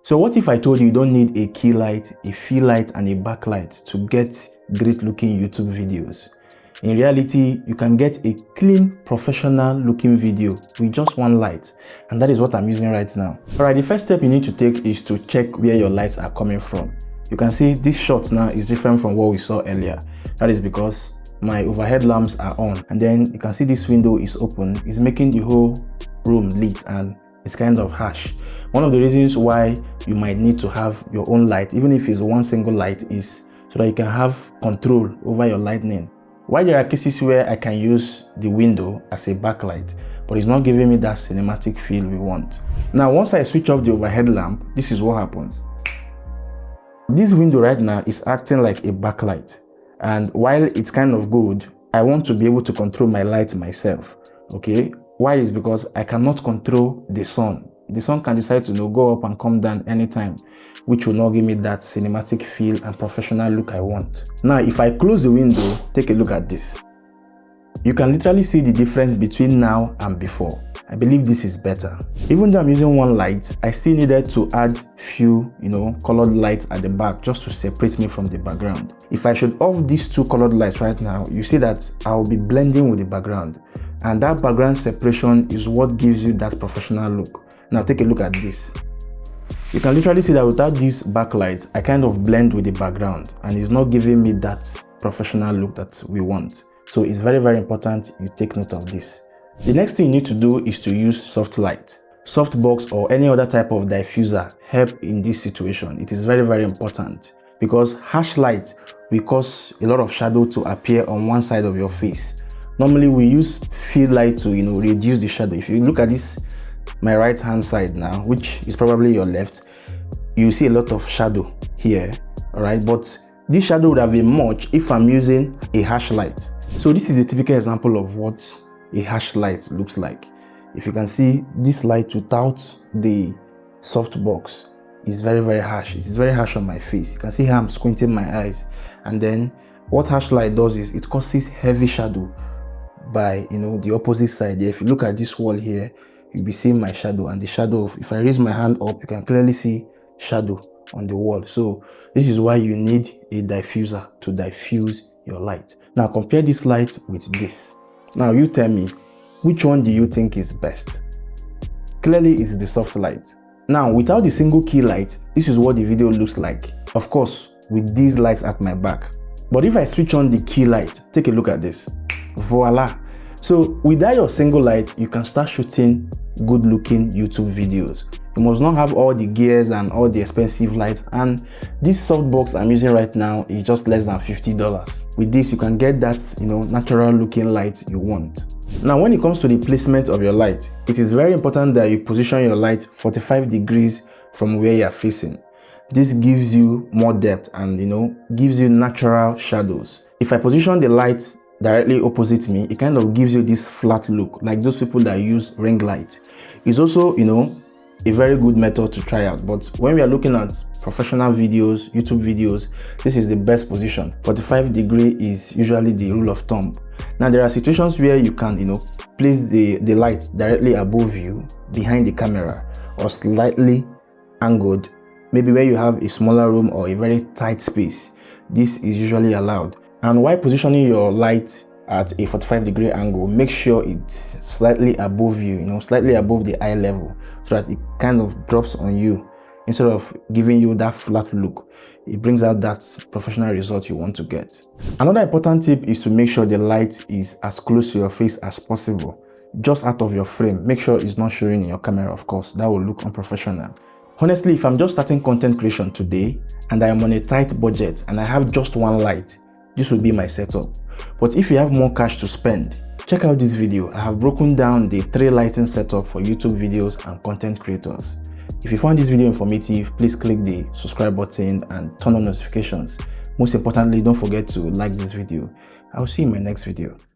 So what if I told you don't need a key light, a fill light and a backlight to get great looking YouTube videos? In reality, you can get a clean, professional looking video with just one light, and that is what I'm using right now. Alright, the first step you need to take is to check where your lights are coming from. You can see this shot now is different from what we saw earlier. That is because my overhead lamps are on, and then you can see this window is open. It's making the whole room lit and it's kind of harsh. One of the reasons why you might need to have your own light, even if it's one single light, is so that you can have control over your lighting. While there are cases where I can use the window as a backlight, but it's not giving me that cinematic feel we want. Now, once I switch off the overhead lamp, this is what happens. This window right now is acting like a backlight. And while it's kind of good, I want to be able to control my light myself, okay? Why? Is because I cannot control the sun. The sun can decide to go up and come down anytime, which will not give me that cinematic feel and professional look I want. Now, if I close the window, take a look at this. You can literally see the difference between now and before. I believe this is better. Even though I'm using one light, I still needed to add few, colored lights at the back just to separate me from the background. If I should off these two colored lights right now, you see that I'll be blending with the background. And that background separation is what gives you that professional look. Now take a look at this. You can literally see that without these backlights, I kind of blend with the background and it's not giving me that professional look that we want. So it's very, very important you take note of this. The next thing you need to do is to use soft light. Softbox or any other type of diffuser help in this situation. It is very, very important because harsh light will cause a lot of shadow to appear on one side of your face. Normally we use fill light to reduce the shadow. If you look at this, my right hand side now, which is probably your left, you see a lot of shadow here, all right? But this shadow would have been much if I'm using a harsh light. So this is a typical example of what a harsh light looks like. If you can see, this light without the softbox is very, very harsh. It is very harsh on my face. You can see how I'm squinting my eyes. And then what harsh light does is it causes heavy shadow by the opposite side. If you look at this wall here, you'll be seeing my shadow, and the shadow of, if I raise my hand up, you can clearly see shadow on the wall. So this is why you need a diffuser to diffuse your light. Now compare this light with this. Now you tell me, which one do you think is best? Clearly it's the soft light. Now without the single key light, this is what the video looks like. Of course, with these lights at my back. But if I switch on the key light, take a look at this. Voila. So without your single light, you can start shooting good looking YouTube videos. You must not have all the gears and all the expensive lights, and this softbox I'm using right now is just less than $50. With this you can get that natural looking light you want. Now when it comes to the placement of your light, it is very important that you position your light 45 degrees from where you are facing. This gives you more depth and gives you natural shadows. If I position the light directly opposite me, it kind of gives you this flat look, like those people that use ring light. It's also a very good method to try out, but when we are looking at professional videos, YouTube videos, this is the best position. 45 degree is usually the rule of thumb. Now there are situations where you can place the light directly above you, behind the camera, or slightly angled, maybe where you have a smaller room or a very tight space. This is usually allowed. And while positioning your light at a 45 degree angle, make sure it's slightly above you, slightly above the eye level, so that it kind of drops on you instead of giving you that flat look. It brings out that professional result you want to get. Another important tip is to make sure the light is as close to your face as possible, just out of your frame. Make sure it's not showing in your camera, of course. That will look unprofessional. Honestly, if I'm just starting content creation today and I am on a tight budget and I have just one light, this will be my setup. But if you have more cash to spend, check out this video. I have broken down the 3 lighting setup for YouTube videos and content creators. If you found this video informative, please click the subscribe button and turn on notifications. Most importantly, don't forget to like this video. I'll see you in my next video.